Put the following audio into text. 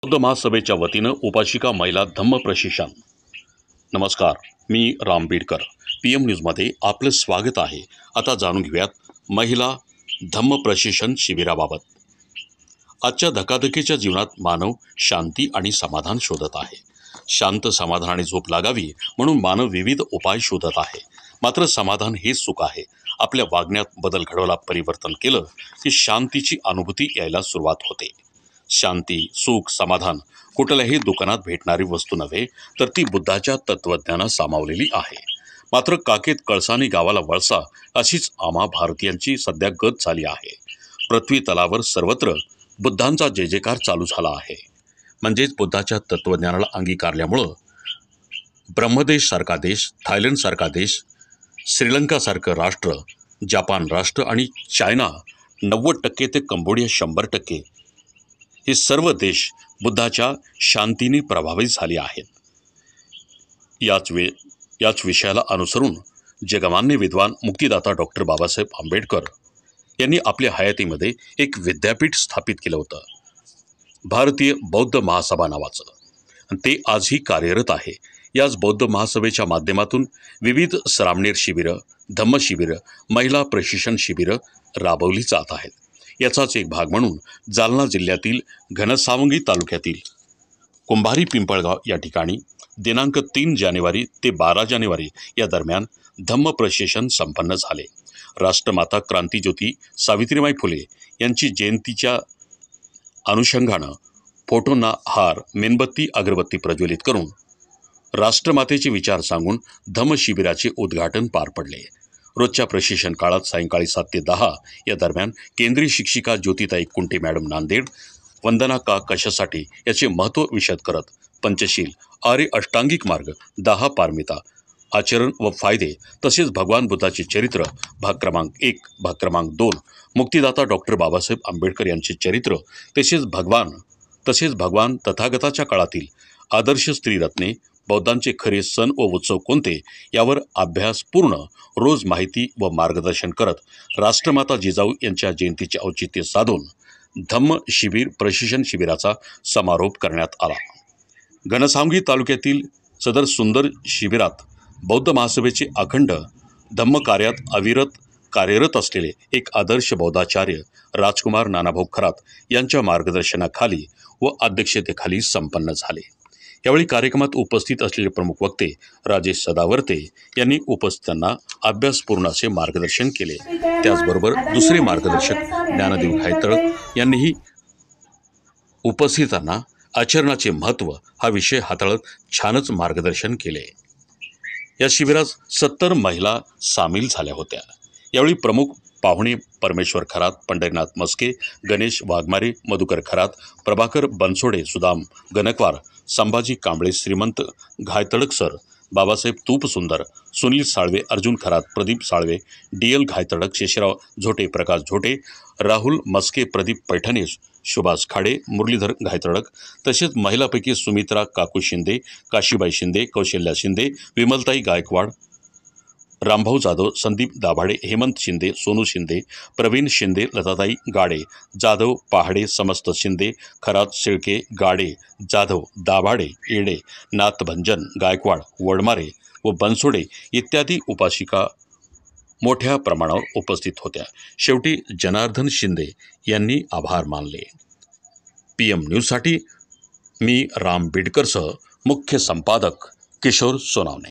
बौद्ध महासभेच्या वतीनं उपाशिका महिला धम्म प्रशिक्षण। नमस्कार, मी राम बीडकर। PM न्यूजमध्ये आपलं स्वागत आहे। आता जाणून घेऊयात महिला धम्म प्रशिक्षण शिबिराबाबत। आजच्या धकाधकीच्या जीवनात मानव शांती आणि समाधान शोधत आहे। शांत समाधानाने झोप लागावी म्हणून मानव विविध उपाय शोधत आहे। मात्र समाधान हेच सुख आहे। आपल्या वागण्यात बदल घडवला, परिवर्तन केलं की शांतीची अनुभूती यायला सुरुवात होते। शांती, सुख, समाधान कुठल्याही दुकानात भेटणारी वस्तू नव्हे, तर ती बुद्धाच्या तत्वज्ञानात सामावलेली आहे। मात्र काखेत कळसा आणि गावाला वळसा अशीच आम्हा भारतीयांची सध्या गत झाली आहे। पृथ्वी तलावर सर्वत्र बुद्धांचा जय जयकार चालू झाला आहे। म्हणजेच बुद्धाच्या तत्वज्ञानाला अंगीकारल्यामुळं ब्रह्मदेश सारखा देश, थायलंड सारखा देश, श्रीलंकासारखं राष्ट्र, जपान राष्ट्र आणि चायना 90% ते कंबोडिया 100% हे सर्व देश बुद्धाच्या शांतीने प्रभावित झाले आहेत। याच विषयाला अनुसरून जगमान्य विद्वान मुक्तिदाता डॉक्टर बाबासाहेब आंबेडकर यांनी आपल्या हयातीमध्ये एक विद्यापीठ स्थापित केलं होतं, भारतीय बौद्ध महासभा नावाचं, आणि ते आजही कार्यरत आहे। याच बौद्ध महासभेच्या माध्यमातून विविध श्रामणेर शिबिरं, धम्म शिबिरं, महिला प्रशिक्षण शिबिरं राबवली जात आहेत। याचाच एक भाग म्हणून जालना जिल्ह्यातील घनसावंगी तालुक्यातील कुंभारी पिंपळगाव या ठिकाणी दिनांक 3 जानेवारी ते 12 जानेवारी या दरम्यान धम्म प्रशिक्षण संपन्न झाले। राष्ट्रमाता क्रांतीज्योती सावित्रीबाई फुले यांची जयंतीच्या अनुषंगानं फोटोंना हार, मेणबत्ती, अगरबत्ती प्रज्वलित करून राष्ट्रमातेचे विचार सांगून धम्म शिबिराचे उद्घाटन पार पडले। रोजच्या प्रशिक्षण काळात सायंकाळी 7 ते 10 या दरम्यान केंद्रीय शिक्षिका ज्योतिताई कुंटे मॅडम नांदेड, वंदना का कशासाठी याचे महत्त्व विशद करत पंचशील, आर्य अष्टांगिक मार्ग, 10 पारमिता, आचरण व फायदे, तसेच भगवान बुद्धाचे चरित्र भाग क्रमांक 1, भाग क्रमांक 2, मुक्तिदाता डॉक्टर बाबासाहेब आंबेडकर यांचे चरित्र, तसेच भगवान तथागताच्या काळातील आदर्श स्त्रीरत्ने, बौद्धांचे खरे सण व उत्सव कोणते यावर अभ्यासपूर्ण रोज माहिती व मार्गदर्शन करत राष्ट्रमाता जिजाऊ यांच्या जयंतीचे औचित्य साधून धम्म शिबिर प्रशिक्षण शिबिराचा समारोप करण्यात आला। घनसावंगी तालुक्यातील सदर सुंदर शिबिरात बौद्ध महासभेचे अखंड धम्म कार्यात अविरत कार्यरत असलेले एक आदर्श बौद्धाचार्य राजकुमार नानाभाऊ खरात यांच्या मार्गदर्शनाखाली व अध्यक्षतेखाली संपन्न झाले। यावेळी कार्यक्रमात उपस्थित असलेले प्रमुख वक्ते राजेश सदावर्ते यांनी उपस्थितांना अभ्यासपूर्ण असे मार्गदर्शन केले। त्याचबरोबर दुसरे मार्गदर्शक ज्ञानदेव घायतळक यांनीही उपस्थितांना आचरणाचे महत्त्व हा विषय हाताळत छानच मार्गदर्शन केले। या शिबिरात 70 महिला सामील झाल्या होत्या। यावेळी प्रमुख पाहुणे परमेश्वर खरात, पंढरीनाथ मस्के, गणेश वाघमारे, मधुकर खरात, प्रभाकर बनसोडे, सुदाम गणकवार, संभाजी कांबळे, श्रीमंत घायतळक सर, बाबासाहेब तूपसुंदर, सुनील साळवे, अर्जुन खरात, प्रदीप साळवे, DL घायतळक, शेषराव झोटे, प्रकाश झोटे, राहुल मस्के, प्रदीप पैठणे, सुभाष खाडे, मुरलीधर घायतळक, तसेच महिलापैकी सुमित्रा काकू शिंदे, काशीबाई शिंदे, कौशल्या शिंदे, विमलताई गायकवाड, रामभाऊ जाधव, संदीप दाभाडे, हेमंत शिंदे, सोनू शिंदे, प्रवीण शिंदे, लताताई गाडे, जाधव, पहाडे, समस्त शिंदे, खरात, शेळके, गाडे, जाधव, दाभाडे, येडे, नाथभंजन, गायकवाड, वडमारे व बनसोडे इत्यादी उपासिका मोठ्या प्रमाणावर उपस्थित होत्या। शेवटी जनार्दन शिंदे यांनी आभार मानले। PM न्यूजसाठी मी राम बीडकरसह मुख्य संपादक किशोर सोनावणे।